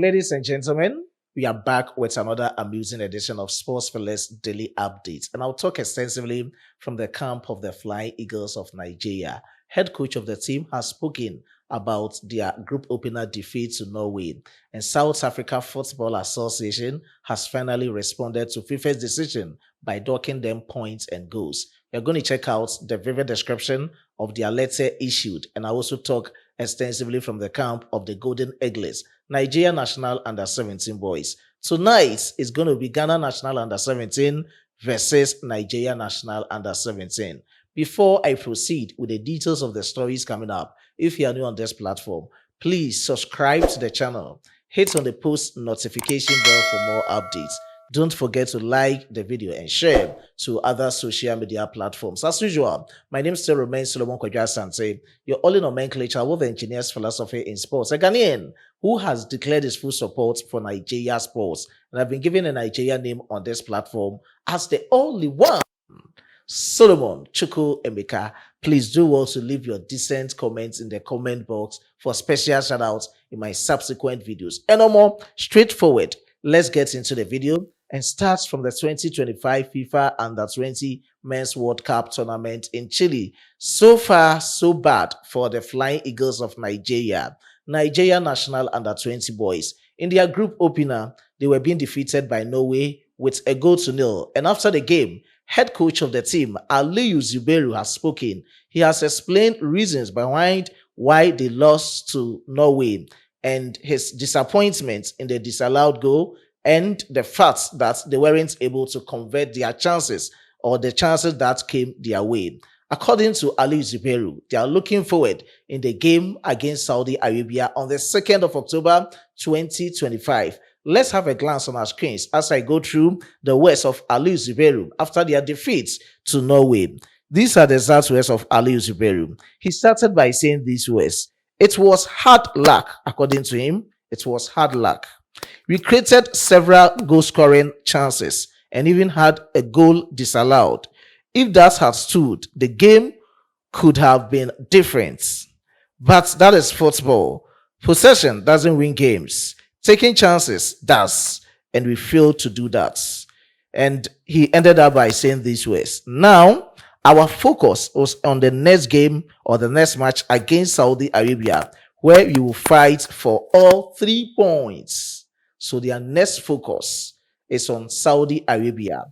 Ladies and gentlemen, we are back with another amusing edition of Sports Fellas Daily Updates, and I'll talk extensively from the camp of the Flying Eagles of Nigeria. Head coach of the team has spoken about their group opener defeat to Norway, and South Africa Football Association has finally responded to FIFA's decision by docking them points and goals. We're going to check out the vivid description of their letter issued, and I also talk extensively from the camp of the Golden Eagles, Nigeria National Under-17 boys. Tonight is going to be Ghana National Under-17 versus Nigeria National Under-17. Before I proceed with the details of the stories coming up, if you are new on this platform, please subscribe to the channel, hit on the post notification bell for more updates. Don't forget to like the video and share to other social media platforms. As usual, my name still remains Solomon Kwadwo Asante, your only nomenclature with the engineer's philosophy in sports, a Ghanaian who has declared his full support for Nigeria sports. And I've been given a Nigeria name on this platform as the only one. Solomon Chukwu Emeka. Please do well to leave your decent comments in the comment box for special shoutouts in my subsequent videos. And no more, straightforward. Let's get into the video and starts from the 2025 FIFA Under-20 Men's World Cup tournament in Chile. So far, so bad for the Flying Eagles of Nigeria. Nigeria National Under-20 boys. In their group opener, they were being defeated by Norway with a 0-0. And after the game, head coach of the team, Aliyu Zuberu, has spoken. He has explained reasons behind why they lost to Norway and his disappointment in the disallowed goal and the fact that they weren't able to convert their chances or the chances that came their way. According to Ali Zuberu, they are looking forward in the game against Saudi Arabia on the 2nd of October 2025. Let's have a glance on our screens as I go through the words of Ali Zuberu after their defeats to Norway. These are the exact words of Ali Zuberu. He started by saying these words. It was hard luck, according to him. It was hard luck. We created several goal-scoring chances and even had a goal disallowed. If that had stood, the game could have been different. But that is football. Possession doesn't win games. Taking chances does, and we failed to do that. And he ended up by saying these words. Now, our focus was on the next game or the next match against Saudi Arabia, where we will fight for all 3 points. So their next focus is on Saudi Arabia,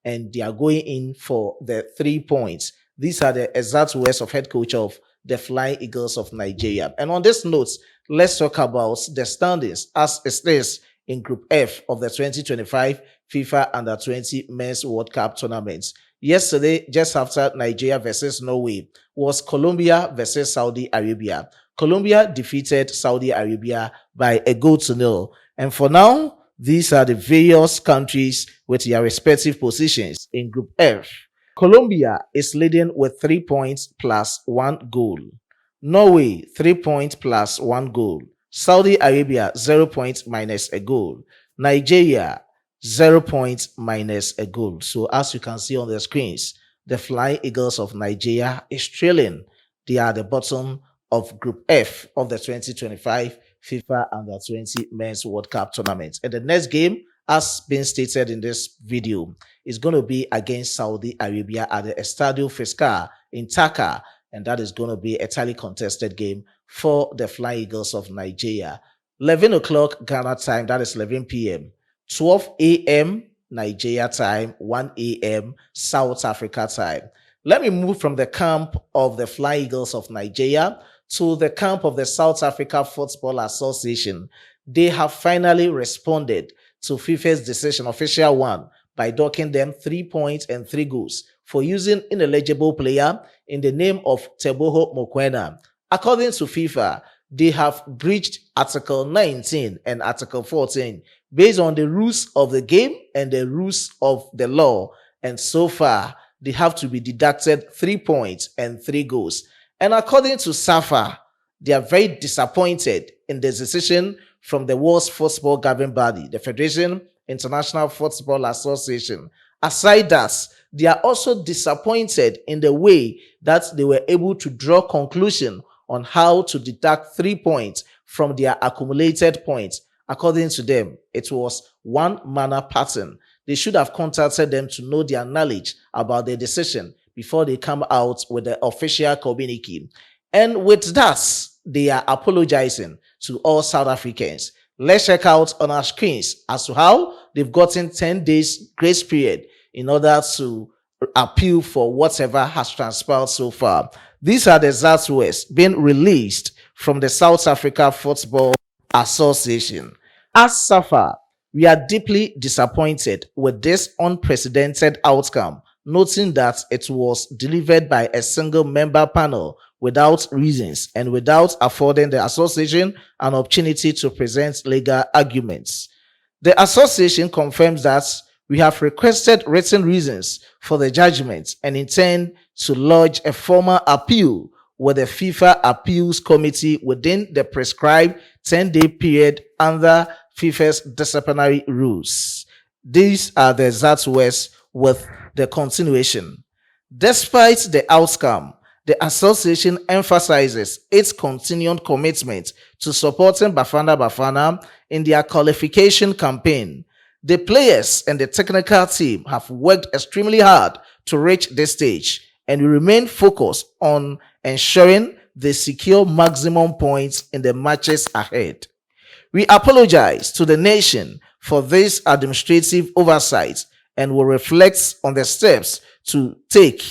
and they are going in for the 3 points. These are the exact words of head coach of the Flying Eagles of Nigeria. And on this note, let's talk about the standings as it is in Group F of the 2025 FIFA Under-20 Men's World Cup tournament. Yesterday, just after Nigeria versus Norway, was Colombia versus Saudi Arabia. Colombia defeated Saudi Arabia by a 0-0. And for now, these are the various countries with their respective positions in Group F. Colombia is leading with 3 points plus 1 goal. Norway, 3 points plus 1 goal. Saudi Arabia, 0 points minus a goal. Nigeria, 0 points minus a goal. So as you can see on the screens, the Flying Eagles of Nigeria is trailing. They are at the bottom of Group F of the 2025 FIFA Under-20 Men's World Cup tournament. And the next game, as been stated in this video, is going to be against Saudi Arabia at the Estadio Fiscal in Dhaka. And that is going to be a tightly contested game for the Flying Eagles of Nigeria. 11 o'clock Ghana time, that is 11 p.m. 12 a.m. Nigeria time, 1 a.m. South Africa time. Let me move from the camp of the Flying Eagles of Nigeria to the camp of the South Africa Football Association. They have finally responded to FIFA's decision, official one, by docking them 3 points and 3 goals for using ineligible player in the name of Teboho Mokoena. According to FIFA, they have breached Article 19 and Article 14 based on the rules of the game and the rules of the law. And so far, they have to be deducted 3 points and 3 goals. And according to SAFA, they are very disappointed in the decision from the world's football governing body, the Federation International Football Association. Aside that, they are also disappointed in the way that they were able to draw conclusion on how to deduct 3 points from their accumulated points. According to them, it was one manner pattern. They should have contacted them to know their knowledge about the decision before they come out with the official communique. And with that, they are apologizing to all South Africans. Let's check out on our screens as to how they've gotten 10 days grace period in order to appeal for whatever has transpired so far. These are the exact words being released from the South Africa Football Association. As SAFA, we are deeply disappointed with this unprecedented outcome, noting that it was delivered by a single member panel without reasons and without affording the association an opportunity to present legal arguments. The association confirms that we have requested written reasons for the judgment and intend to lodge a formal appeal with the FIFA Appeals Committee within the prescribed 10-day period under FIFA's disciplinary rules. These are the exact words with the continuation. Despite the outcome, the association emphasizes its continued commitment to supporting Bafana Bafana in their qualification campaign. The players and the technical team have worked extremely hard to reach this stage, and we remain focused on ensuring they secure maximum points in the matches ahead. We apologize to the nation for this administrative oversight and will reflect on the steps to take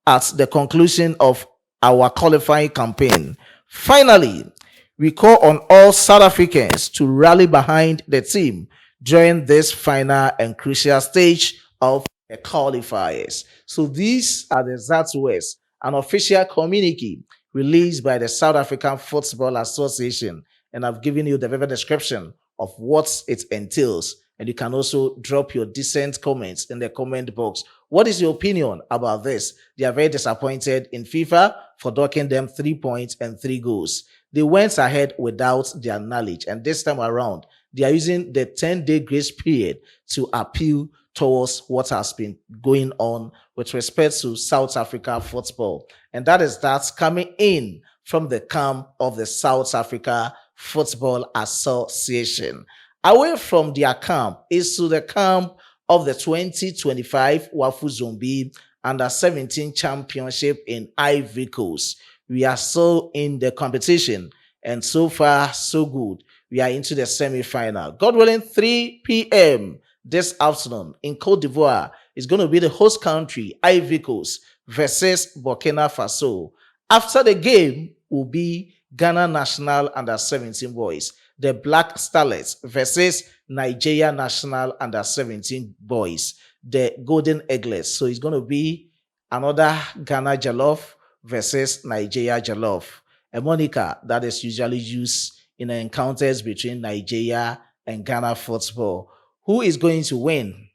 at the conclusion of our qualifying campaign. Finally, we call on all South Africans to rally behind the team during this final and crucial stage of the qualifiers. So these are the exact words, an official communique released by the South African Football Association. And I've given you the vivid description of what it entails. And you can also drop your decent comments in the comment box. What is your opinion about this? They are very disappointed in FIFA for docking them 3 points and 3 goals. They went ahead without their knowledge. And this time around, they are using the 10-day grace period to appeal towards what has been going on with respect to South Africa football. And that's coming in from the camp of the South Africa Football Association. Away from their camp is to the camp of the 2025 Wafu Zombie Under-17 Championship in Ivory Coast. We are still in the competition, and so far, so good. We are into the semi-final. God willing, 3 p.m. this afternoon in Cote d'Ivoire is going to be the host country, Ivory Coast, versus Burkina Faso. After the game will be Ghana National Under-17 boys, the Black Starlets versus Nigeria National Under-17 boys, the Golden Eaglets. So it's going to be another Ghana Jollof versus Nigeria Jollof, a moniker that is usually used in the encounters between Nigeria and Ghana football. Who is going to win?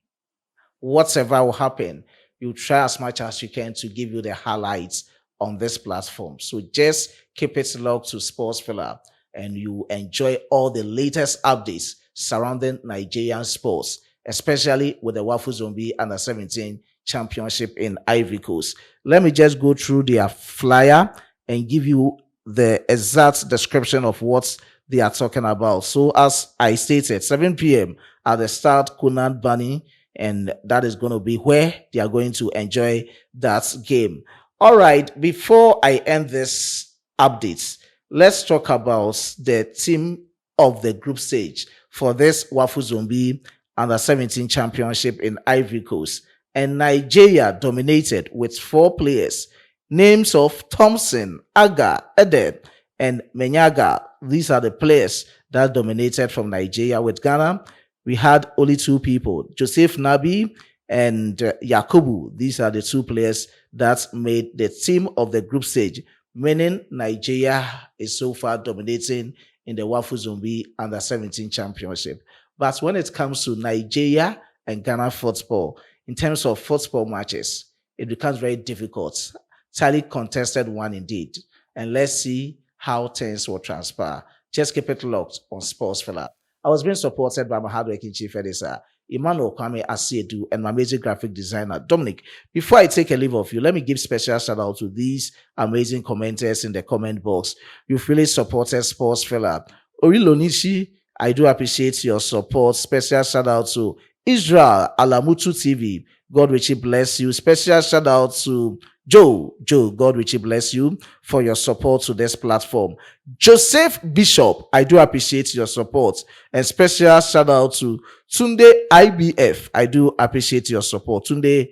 Whatever will happen, you try as much as you can to give you the highlights on this platform. So just keep it locked to Sports Filler and you enjoy all the latest updates surrounding Nigerian sports, especially with the Wafu Zombie Under-17 Championship in Ivory Coast. Let me just go through their flyer and give you the exact description of what they are talking about. So as I stated, 7 p.m. at the start, Kunan Bani, and that is going to be where they are going to enjoy that game. All right, before I end this update, let's talk about the team of the group stage for this Wafu Zombie Under-17 Championship in Ivory Coast. And Nigeria dominated with 4 players. Names of Thompson, Aga, Ede, and Menyaga. These are the players that dominated from Nigeria. With Ghana, we had only 2 people, Joseph Nabi and Yakubu. These are the 2 players that made the team of the group stage, meaning Nigeria is so far dominating in the Wafu Zombie Under-17 Championship. But when it comes to Nigeria and Ghana football, in terms of football matches, it becomes very difficult. Highly contested one indeed. And let's see how things will transpire. Just keep it locked on Sports Filler. I was being supported by my hardworking chief editor, Emmanuel Kwame Asiedu, and my amazing graphic designer, Dominic. Before I take a leave of you, let me give special shout out to these amazing commenters in the comment box. You've really supported Sports Filler. Orilonishi I do appreciate your support. Special shout out to Israel Alamutu TV. God richly bless you. Special shout out to Joe, God richly bless you for your support to this platform. Joseph Bishop, I do appreciate your support. And special shout out to Tunde IBF. I do appreciate your support. Tunde,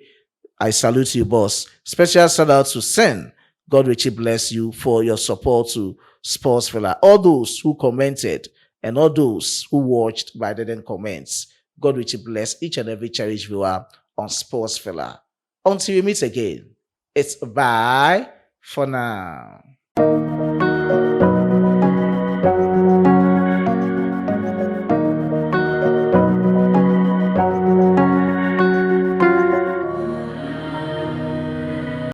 I salute you, boss. Special shout out to Sen. God richly bless you for your support to Sports Fella. All those who commented and all those who watched but didn't comment. God richly bless each and every cherished viewer on Sports Fella. Until we meet again, it's bye for now.